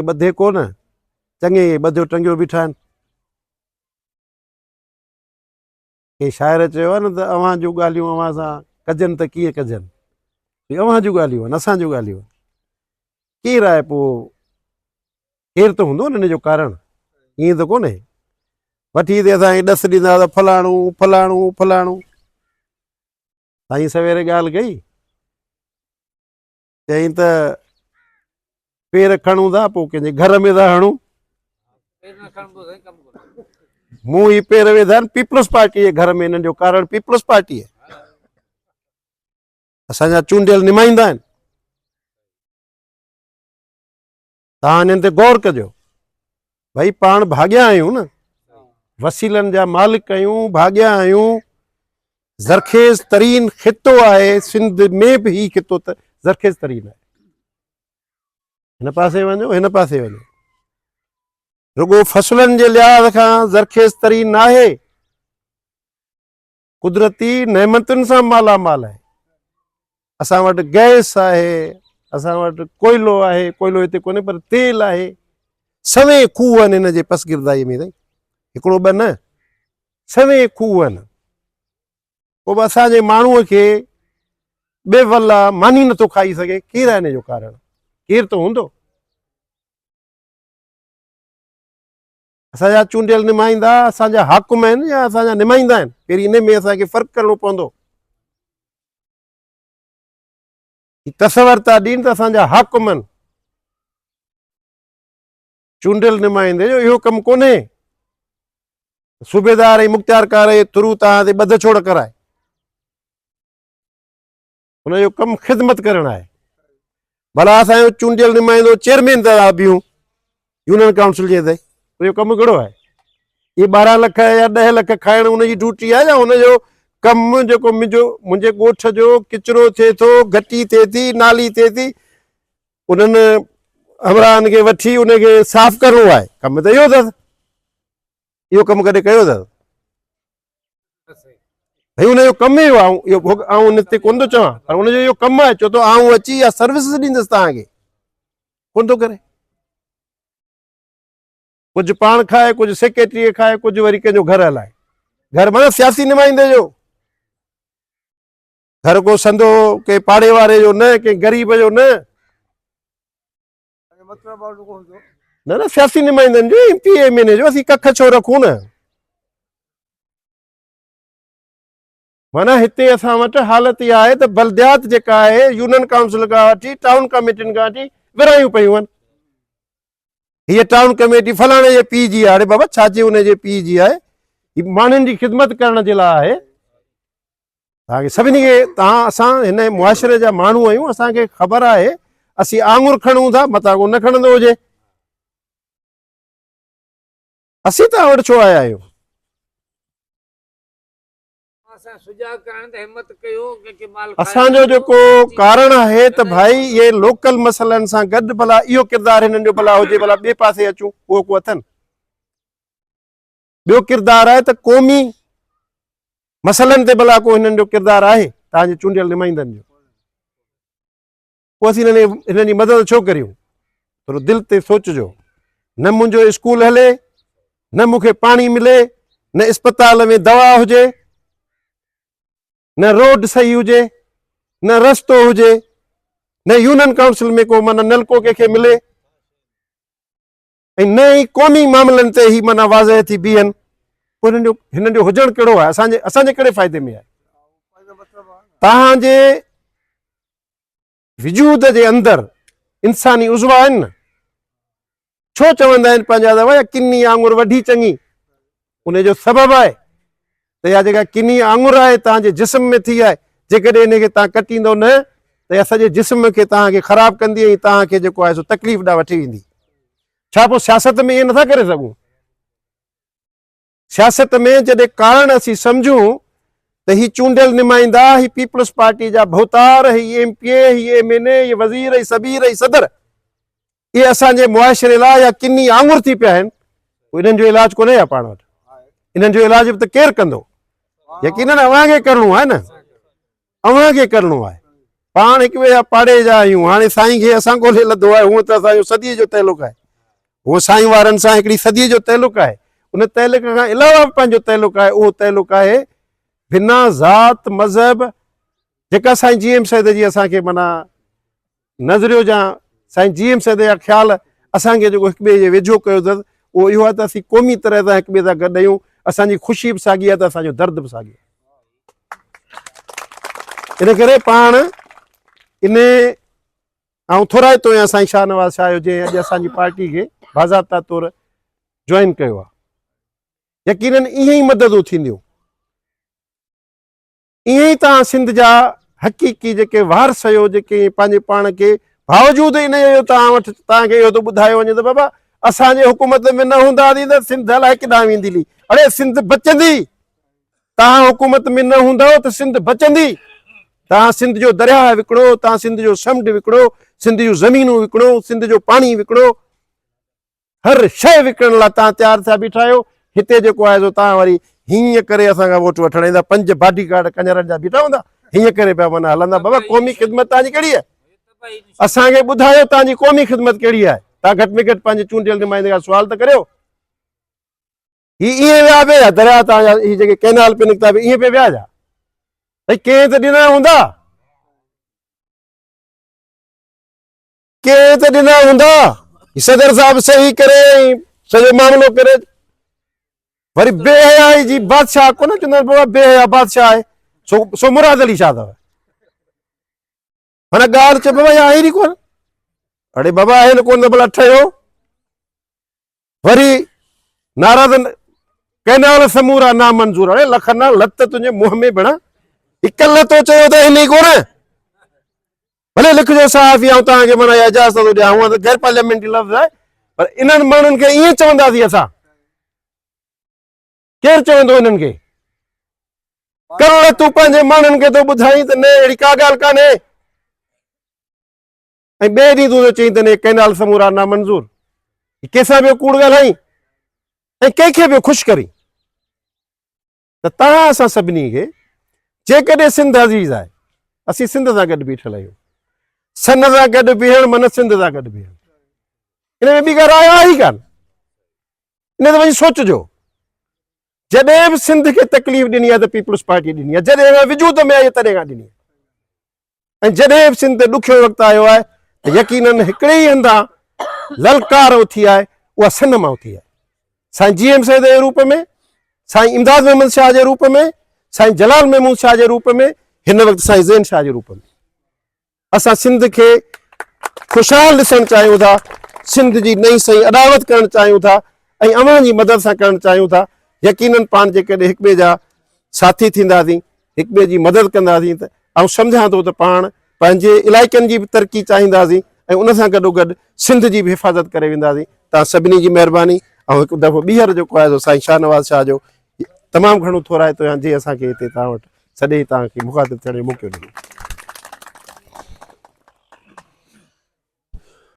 ॿधे कोन, चङे ॿधियो टंगियो बीठा आहिनि। के शाइर चयो आहे न त अव्हां जूं ॻाल्हियूं अव्हां सां कजनि त कीअं कजनि, अव्हां जूं ॻाल्हियूं आहिनि, असां जूं ॻाल्हियूं आहिनि। केरु आहे पोइ, केरु त हूंदो न हिन जो कारण, ईअं त कोन्हे वठी ते असांखे ॾस ॾींदा त फलाणो फलाणो फलाणो। साईं सवेरे ॻाल्हि कई, चई त पेर खणूं था पोइ कंहिंजे घर में था हणूं, मूं ही पेर वेंदा आहिनि पीपल्स पार्टी जे घर में, हिननि जो कारण पीपल्स पार्टी आहे। असांजा चूंडियल निमाईंदा आहिनि। तव्हां हिननि ते गौर कजो, भई पाण भाॻिया आहियूं न, वसीलनि जा मालिक आहियूं, भाॻिया आहियूं। ज़रखेज़ तरीन ख़ितो आहे, सिंध में बि ही ख़ितो त ज़रखेज़ तरीन आहे। हिन पासे वञो, हिन पासे वञो, रुगो फसलनि जे लिहाज़ खां ज़रखेज़ तरीन आहे, कुदरती नेमतुनि सां मालामाल आहे। असां वटि गैस आहे, असां वटि कोयलो आहे, कोयलो हिते कोन्हे पर तेल आहे, सवे खूह आहिनि हिन जे पसगिरदाई में। हिकिड़ो ॿ न, सवे खूह आहिनि। पोइ बि असांजे माण्हूअ खे बेवल्ला मानी नथो खाई सघे। केरु आहे हिन जो कारण? केरु त हूंदो। असांजा चूंडियल निमाईंदा असांजा हाकुम आहिनि या असांजा निमाईंदा आहिनि? पहिरीं इन में असांखे फ़र्क़ु करणो पवंदो। तसवर था ॾियनि त असांजा हाकुम आहिनि, चूंडियल निमाईंदे जो इहो कमु कोन्हे। सूबेदार ऐं मुख़्तियारकार जे थ्रू तव्हां ते ॿध छोड़ कराए, हुनजो कमु ख़िदमत करणु आहे। भला असांजो चूंडियल निमाईंदो चेयरमैन था बीहूं यूनियन काउंसिल जे ते, उनजो कमु कहिड़ो आहे? ये 12 लख या 10 लख खाइण उनजी ड्यूटी आहे या हुनजो कमु जेको मुंहिंजे ॻोठ जो किचिरो थिए थो, घटी थिए थी, नाली थिए थी, उन्हनि हमराहनि खे वठी उनखे साफ़ करिणो आहे। कमु त इहो अथसि। इहो कमु कॾहिं कयो अथसि? भई हुनजो कमु इहो आहे। इहो आउं उन ते कोन थो चवां, पर हुनजो इहो कमु आहे। चओ थो आउं अची इहा सर्विसिस ॾींदुसि तव्हांखे, कोन थो करे। कुझु पाण खाए, कुझु सेक्रेटरी खाए, कुझु वरी कंहिंजो घर हलाए। घर माना सियासी निमाइंदे जो घर, को संदो के पाड़े वारे जो न, के ग़रीब जो न, न सियासी निमाइंदनि जो, एमपी एमएलए जो। असीं कख छो रखूं न? माना हिते असां वटि हालत इहा आहे त बल्दियात जेका आहे, यूनियन काउंसिल खां वठी टाउन कमेटियुनि खां वठी विरायूं पयूं आहिनि। हीअ टाउन कमेटी फलाणे जे पीउ जी आहे। अरे बाबा, छाजे हुनजे पीउ जी आहे? हीअ माण्हुनि जी ख़िदमत करण जे लाइ आहे। तव्हांखे सभिनी खे, असां हिन मुआशिरे जा माण्हू आहियूं, असांखे ख़बर आहे। असीं आङुर खणूं था, मथां को न खणंदो हुजे। असीं तव्हां वटि छो आया आहियूं? असांजो जेको कारण आहे त भाई ये लोकल मसइलनि सां गॾु भला इहो किरदारु हिननि जो भला हुजे, भला ॿिए पासे अचूं, उहो को अथनि। ॿियो किरदारु आहे त क़ौमी मसइलनि ते भला को हिननि जो किरदारु आहे तव्हांजे चूंडियल निमाइंदनि जो। पोइ असीं हिननि जी मदद छो करियूं? थोरो दिलि ते सोचिजो। न मुंहिंजो स्कूल हले, न मूंखे पाणी मिले, न अस्पताल में दवा हुजे, न रोड सही हुजे, न रस्तो हुजे, न यूनियन काउंसिल में को माना नलको कंहिंखे मिले, ऐं न ई क़ौमी मामलनि ते ही माना वाज़ह थी बीहनि। पोइ हिननि जो हुजणु कहिड़ो आहे? असांजे कहिड़े फ़ाइदे में आहे? तव्हांजे वजूद जे अंदरि इंसानी उज़वा आहिनि न। छो चवंदा आहिनि पंहिंजा दफ़ा किनी आङुर वढी चङी? उनजो सबबु आहे त इहा जेका किनी आङुर आहे तव्हांजे जिस्म में थी आहे, जेकॾहिं इनखे तव्हां कटींदो न त इहा सॼे जिस्म खे तव्हांखे ख़राबु कंदी ऐं तव्हांखे जेको आहे सो तकलीफ़ ॾांहुं वठी वेंदी। छा पोइ सियासत में ईअं नथा करे सघूं? सियासत में जॾहिं कारण असीं सम्झूं त ही चूंडियल निमाइंदा, ही पीपल्स पार्टी जा भोतार, ही एमपीए, ही एमएनए, ही वज़ीर, ही सबीर, ही सदर, इहे असांजे मुआशिरे लाइ या किनी आङुर थी पिया आहिनि। इन्हनि जो इलाजु कोन्हे या पाण वटि? इन्हनि जो इलाज बि त केरु कंदो? यकीनन अव्हांखे करिणो आहे न, अव्हांखे करिणो आहे। पाण हिक ॿिए जा पाड़े जा आहियूं। हाणे साईं खे असां ॻोल्हे लधो आहे, हूअं त असांजो सदीअ जो तइलुक़ु आहे। उहो साईं वारनि सां हिकिड़ी सदीअ जो तइलुक़ आहे। उन तइलुक़ खां अलावा पंहिंजो तइलुक़ आहे, उहो तइलुक़ आहे बिना ज़ात मज़हब, जेका साईं जीएम सैद जी असांखे माना नज़रियो जा साईं जीएम सैद जा ख़्याल असांखे जेको हिक ॿिए जे वेझो कयो अथसि, उहो इहो आहे त असीं क़ौमी तरह सां हिक ॿिए सां गॾु आहियूं। असांजी ख़ुशी बि साॻी आहे त असांजो दर्द बि साॻी आहे। इन करे पाण इन ऐं थोरा तो या साईं शाहनवाज़ शाह जो जंहिं अॼु असांजी पार्टी खे बाज़ाब्ता तौरु जॉइन कयो आहे, यकीनन ईअं ई मददूं थींदियूं। ईअं ई तव्हां सिंध जा हक़ीक़ी जेके वारस आहियो, जेके पंहिंजे पाण खे बावजूदि इन जो तव्हां वटि तव्हांखे इहो थो ॿुधायो वञे त बाबा असांजे हुकूमत में न हूंदा त सिंध अलाए किॾां वेंदी हुई। अड़े सिंध बचंदी, तव्हां हुकूमत में न हूंदव त सिंध बचंदी। तव्हां सिंध जो दरिया विकिणो, तव्हां सिंध जो समुंड विकिणो, सिंध जूं ज़मीनूं विकिणो, सिंध जो पाणी विकिणो, हर शइ विकिणण लाइ तव्हां तयारु थिया बीठा आहियो। हिते जेको आहे सो तव्हां वरी हीअं करे असांखां वोट वठण ईंदा, 5 बॉडी गार्ड कंजरनि जा बीठा हूंदा, हीअं करे पिया माना हलंदा। बाबा क़ौमी ख़िदमत तव्हांजी कहिड़ी आहे? असांखे ॿुधायो तव्हांजी क़ौमी ख़िदमत कहिड़ी आहे? तव्हां घटि में घटि पंहिंजे चूंडियल नुमाइंदे खां सुवाल त करियो। हीअ ईअं विया पिया दरिया तव्हांजा, हीअ जेके कैनाल पे निकिता पिया ईअं पिया विया छा? भई कंहिं त ॾिना हूंदा, कंहिं त ॾिना हूंदा। सदर साहब सही करे सॼो मामिलो करे वरी बेहयाई जी बादशाह कोन चवंदा बाबा बेहया बादशाह आहे सो मुराद अली छा अथव? माना ॻाल्हि चए बाबा आहिनि ई कोन। अड़े बाबा आहिनि कोन त भला ठहियो। वरी नाराज़ कैनाल समूरा नामंज़ूर। अड़े लखन लत तुंहिंजे मुंहं में भेण हिक लतो चयो त हिन ई कोन। भले लिखिजो साफ़ ऐं तव्हांखे माना इजाज़त थो ॾियां, हूअं त गैर पार्लियामेंटी लफ़्ज़ आहे, पर इन्हनि माण्हुनि खे ईअं चवंदासीं असां। केरु चवंदो इन्हनि खे? कल्ह तूं पंहिंजे माण्हुनि खे थो ॿुधाई त न अहिड़ी का ॻाल्हि कान्हे, ऐं ॿिए ॾींहुं तूं चई त न कैनाल समूरा नामंज़ूर। कंहिंसां बि कूड़ ॻाल्हाई ऐं कंहिंखे बि ख़ुशि करी। त तव्हां असां सभिनी खे जेकॾहिं सिंध अज़ीज़ आहे, असीं सिंध सां गॾु बीठल आहियूं। सन सां गॾु बीहण माना सिंध सां गॾु बीहण, इन में ॿी ॻाल्हि आहे ई कान। इन ते वञी सोचिजो। जॾहिं बि सिंध खे तकलीफ़ ॾिनी आहे त पीपल्स पार्टी ॾिनी आहे, जॾहिं खां वजूद में आई तॾहिं खां ॾिनी आहे। ऐं जॾहिं बि सिंध ते ॾुखियो वक़्तु आयो आहे त यकीनन हिकिड़े ई हंधा ललकार उथी आहे, उहा सन मां उथी आहे। साईं जीएम सैद जे रूप में, साईं इमदाद महमूद शाह जे रूप में, साईं जलाल महमूद शाह जे रूप में, हिन वक़्तु साईं ज़ैन शाह जे रूप में। असां सिंध खे खुशहाल ॾिसणु चाहियूं था, सिंध जी नई सही अदावत करणु चाहियूं था ऐं अवां जी मदद सां करणु चाहियूं था। यकीनन पाण जेकॾहिं हिक ॿिए जा साथी थींदासीं, हिक ॿिए जी मदद कंदासीं त ऐं सम्झां थो त पाण पंहिंजे इलाइक़नि जी बि तरक़ी चाहींदासीं ऐं उन सां गॾोगॾु सिंध जी बि हिफ़ाज़त करे वेंदासीं। तव्हां सभिनी जी महिरबानी। ऐं हिकु दफ़ो ॿीहर जेको आहे साईं शाहनवाज़ शाह जो तमामु घणो थोराए थो या जे असांखे हिते तव्हां वटि सॼे तव्हांखे मुखातिब थियण जो मौक़ो ॾिनो।